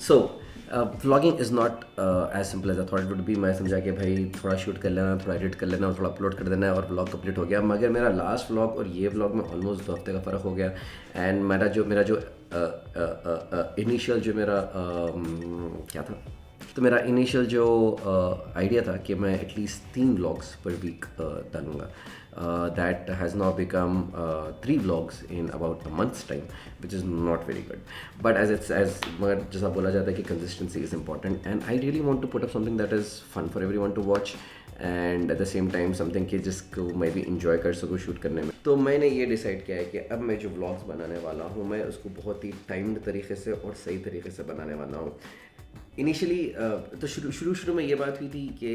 So vlogging is not as simple as I thought it would be. मैं समझा कि भाई थोड़ा शूट कर लेना, थोड़ा एडिट कर लेना और थोड़ा अपलोड कर देना है और व्लॉग कंप्लीट हो गया। मगर मेरा लास्ट व्लॉग और ये व्लॉग में ऑलमोस्ट 2 हफ्ते का फ़र्क हो गया। एंड मेरा जो इनिशियल जो मेरा क्या था, तो मेरा इनिशियल जो आइडिया था कि मैं एटलीस्ट 3 व्लॉग्स पर वीक डालूँगा, that has now become 3 vlogs in about a month's time, which is not very good. But as मगर जैसा बोला जाता है कि consistency is important, and I really want to put up something that is fun for everyone to watch and at the same time something कि जिसको मैं भी enjoy कर सकूँ शूट करने में। तो मैंने ये डिसाइड किया है कि अब मैं जो व्लॉग्स बनाने वाला हूँ मैं उसको बहुत ही टाइम्ड तरीके से और सही तरीके से बनाने वाला हूँ। इनिशियली तो शुरू में ये बात हुई थी कि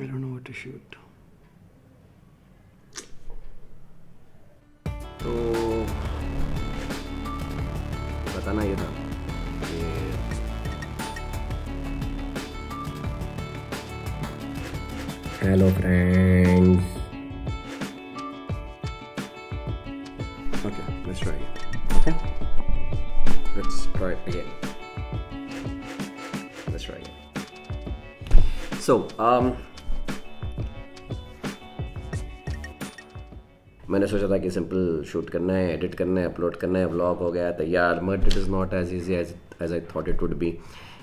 I don't know what to shoot. तो बताना ये था कि hello friends, okay, let's try it. Okay, let's try it again. Let's try it. So मैंने सोचा था कि सिंपल शूट करना है, एडिट करना है, अपलोड करना है, व्लॉग हो गया तैयार। But it is not as easy as I thought it would be.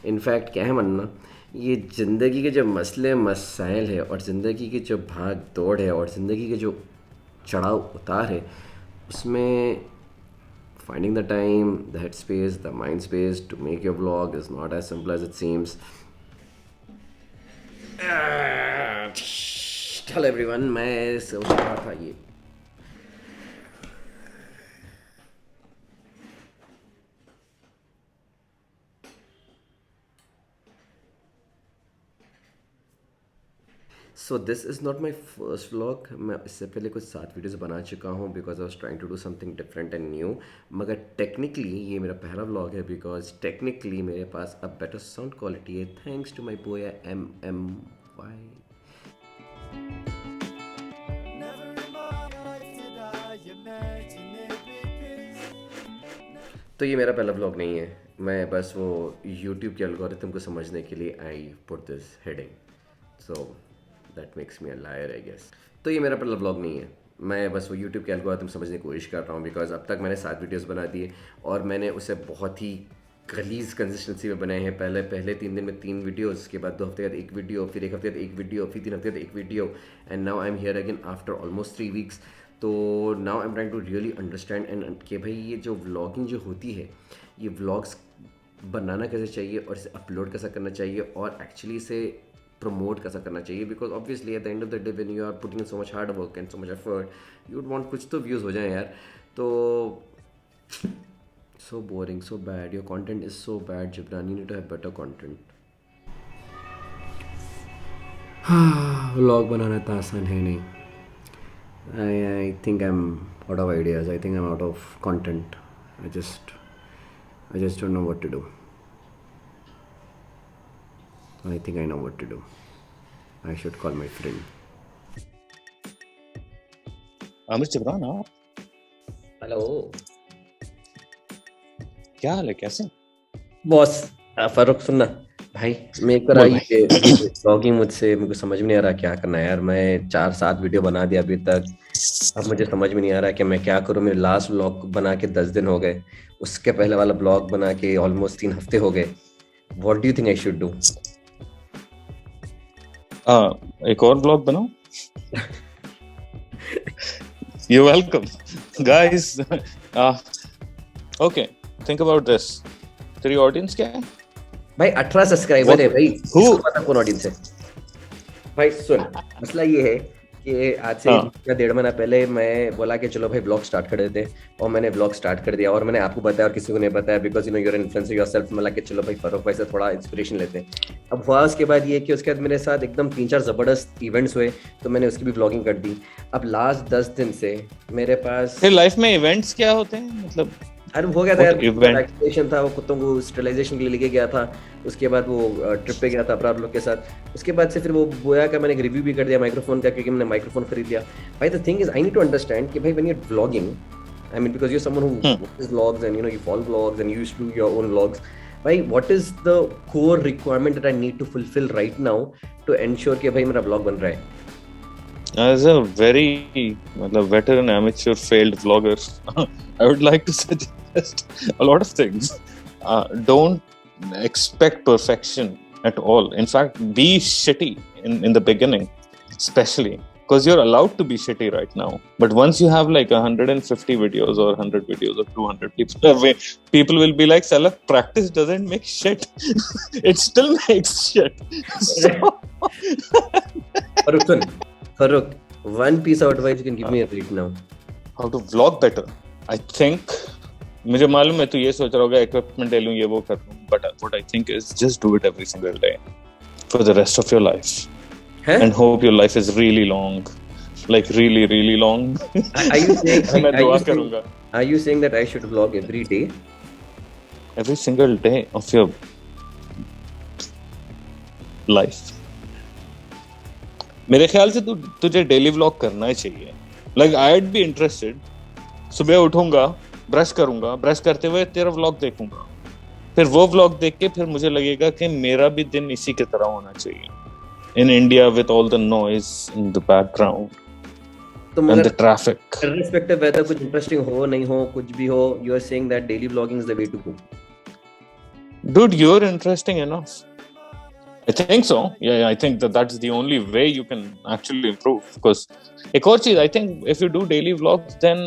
In fact क्या है मानना, ये ज़िंदगी के जो मसले मसाइल है और ज़िंदगी की जो भाग दौड़ है और ज़िंदगी के जो चढ़ाव उतार है, उसमें finding the time, the headspace, the mind space to make your vlog is not as simple as it seems. Hello everyone, मैं सोच रहा था ये so this is not my first vlog. मैं इससे पहले कुछ 7 वीडियोज़ बना चुका हूँ because I was trying to do something different and new. मगर टेक्निकली ये मेरा पहला व्लॉग है बिकॉज टेक्निकली मेरे पास अब बेटर साउंड क्वालिटी है थैंक्स टू माई बोया MMY। तो ये मेरा पहला व्लॉग नहीं है, मैं बस वो यूट्यूब के एल्गोरिथम को समझने के लिए I put this heading, so that makes me a liar I guess. तो ये मेरा पहला व्लॉग नहीं है, मैं बस वो यूट्यूब के एल्गोरिथम समझने की कोशिश कर रहा हूँ बिकॉज अब तक मैंने 7 वीडियोस बना दिए और मैंने उसे बहुत ही गलीज कंसिस्टेंसी में बनाए हैं। पहले 3 दिन में 3 वीडियोस, के बाद 2 हफ्ते बाद 1 वीडियो, फिर 1 हफ्ते बाद 1 वीडियो, फिर 3 हफ्ते बाद 1 video, and now I am here again after almost 3 weeks. तो now I am trying to really understand and कि भाई ये जो व्लॉगिंग जो होती है, ये व्लॉग्स बनाना कैसे चाहिए और इसे अपलोड कैसा करना चाहिए और एक्चुअली इसे प्रमोट कैसा करना चाहिए। Because obviously at the end of the day when you are putting so much hard work and so much effort, you would want कुछ तो व्यूज़ हो जाए यार। तो so boring, so bad, your content is so bad Gibran, you need to have better content. Vlog बनाना तो आसान है नहीं। I think I'm out of ideas, I think I'm out of content. I just don't know what to do. I think I know what to do. I should call my friend. Aamir Jibran, आप hello, क्या हाल है, कैसे? Boss Farrukh सुनना भाई, मैं कर बोल आई ये ब्लॉगिंग मुझसे मेरे को समझ में नहीं आ रहा क्या करना है यार। मैं 4-7 वीडियो बना दिया अभी तक, अब मुझे समझ में नहीं आ रहा कि मैं क्या करूं। मेरे लास्ट ब्लॉग बना के 10 दिन हो गए, उसके पहले वाला ब्लॉग बना के ऑलमोस्ट 3 हफ्ते हो गए। What do you think I should do? एक और ब्लॉग बनाओ। You welcome guys. Okay, think about this. तेरी ऑडियंस क्या है? भाई 18 सब्सक्राइबर है भाई, Who? इसको पता कौन ऑडियंस है भाई। सुन, मसला ये है कि आज से 1.5 महीना पहले मैं बोला कि चलो भाई ब्लॉग स्टार्ट कर देते हैं, और मैंने ब्लॉग स्टार्ट कर दिया और मैंने आपको बताया और किसी को नहीं बताया because you know your influencer yourself. मैं लगा कि चलो भाई फर्रुख भाई से थोड़ा इंस्पिरेशन लेते हैं। अब हुआ उसके बाद ये कि उसके बाद मेरे साथ एकदम 3-4 ज़बरदस्त इवेंट्स हुए, तो मैंने उसकी भी व्लॉगिंग कर दी। अब लास्ट 10 दिन से मेरे पास फिर लाइफ में इवेंट्स क्या होते हैं, मतलब अरे हो गया था यार, व्हाट इवेंट? वैक्सीनेशन था, वो कुत्तों को स्टरलाइजेशन के लिए लेके गया था। उसके बाद वो ट्रिप पे गया था अपराध लोग के साथ। उसके बाद से फिर वो बोया का मैंने एक रिव्यू भी कर दिया माइक्रोफोन का, क्योंकि मैंने माइक्रोफोन खरीद लिया। भाई the thing is I need to understand कि भाई when you are vlogging, I mean, because you're someone who watches vlogs and you follow vlogs and you used to do your own vlogs. Why? What is the core requirement that I need to fulfill right now to ensure कि भाई मेरा vlog बन रहा है? As a very मतलब veteran amateur failed vlogger, I would like to suggest a lot of things. Don't expect perfection at all. In fact, be shitty in the beginning, especially because you're allowed to be shitty right now. But once you have like 150 videos or 100 videos or 200 people will be like, "Salah, practice doesn't make shit. It still makes shit." So, Farooq, one piece of advice you can give me right now. how to vlog better? I think मुझे मालूम है तू ये सोच रहा होगा equipment ले लूं, ये वो कर लूं, but what I think is just do it every single day for the rest of your life. And hope your life is really long, like really, really long. Are you saying? मैं दुआ करूंगा. Are you saying that I should vlog every day? Every single day of your life. मेरे ख्याल से तुझे daily vlog करना ही चाहिए. Like I'd be interested. सुबह उठूंगा, ब्रश करूंगा, ब्रश करते हुए तेरा व्लॉग देखूंगा, फिर वो व्लॉग देख के फिर मुझे लगेगा कि मेरा भी दिन इसी की तरह होना चाहिए. In India with all the noise in the background and the traffic. Irrespective whether कुछ interesting हो नहीं हो, कुछ भी हो, you are saying that daily vlogging is the way to go. Dude, you're interesting enough. I think so. Yeah, I think that's the only way you can actually improve. Because एक और चीज, I think if you do daily vlogs, then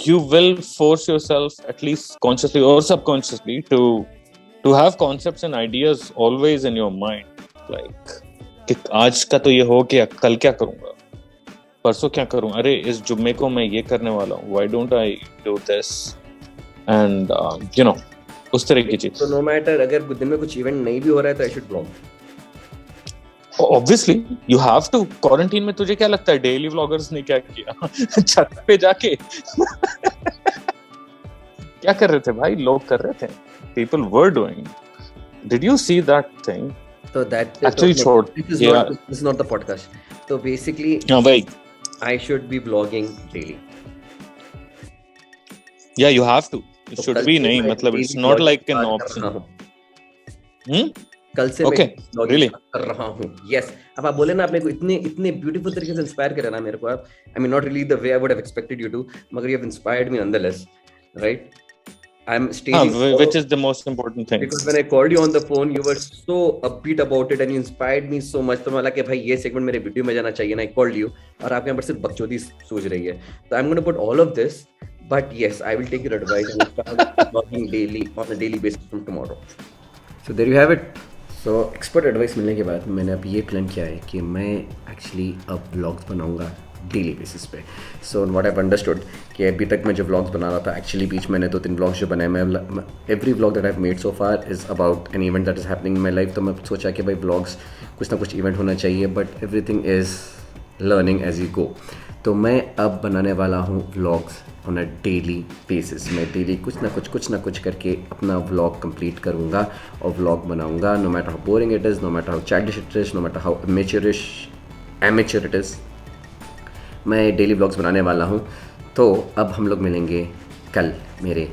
you will force yourself, at least consciously or subconsciously, to have concepts and ideas always in your mind. Like कि आज का तो ये हो कि कल क्या करूंगा, परसों क्या करूं, अरे इस जुम्मे को मैं ये करने वाला हूँ, why don't I do this, and उस तरह की चीज. So no matter अगर दिन में कुछ इवेंट नहीं भी हो रहा है तो I should vlog. Obviously you have to. Quarantine में तुझे क्या लगता है डेली व्लॉगर्स ने क्या किया? छत पे जाके क्या कर रहे थे भाई? लोग कर रहे थे. People were doing. Did you see that thing? So that actually short. This is not the podcast. So basically, I should be vlogging daily. Yeah, you have to. It should be नहीं, मतलब it's not like an option. कल से मैं vlogging कर रहा हूँ. Yes. अब आप बोले ना आपने को इतने beautiful तरीके से inspire करा ना मेरे को आप. I mean not really the way I would have expected you to, मगर you have inspired me nonetheless, right? I'm staging, which is the most important thing. Because when I called you on the phone, you were so upbeat about it and you inspired me so much. तो मैं लगा कि भाई ये segment मेरे video में जाना चाहिए ना. I called you और आपके यहाँ पर सिर्फ बकचोदी सोच रही है. So I'm going to put all of this, but yes, I will take your advice and start vlogging daily on a daily basis from tomorrow. So there you have it. So expert advice मिलने के बाद मैंने अब ये plan किया है कि मैं actually अब vlogs बनाऊंगा डेली बेसिस पे. So what I have understood कि अभी तक मैं जो व्लॉग्स बना रहा था, एक्चुअली बीच मैंने 2-3 व्लॉग्स जो बनाए, मैं every vlog that I have made so far is about an event that is happening in my life. तो मैं सोचा कि भाई व्लॉग्स कुछ ना कुछ इवेंट होना चाहिए, but everything is learning as you go. तो मैं अब बनाने वाला हूँ vlogs on a daily basis. मैं डेली कुछ ना कुछ करके अपना व्लॉग कंप्लीट करूँगा और व्लॉग बनाऊँगा. No matter how boring it is, no matter how childish it is, no matter how amateur it is, मैं डेली व्लॉग्स बनाने वाला हूँ. तो अब हम लोग मिलेंगे कल मेरे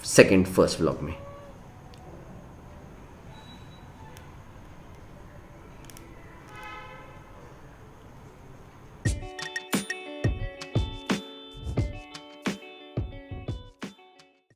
फर्स्ट व्लॉग में.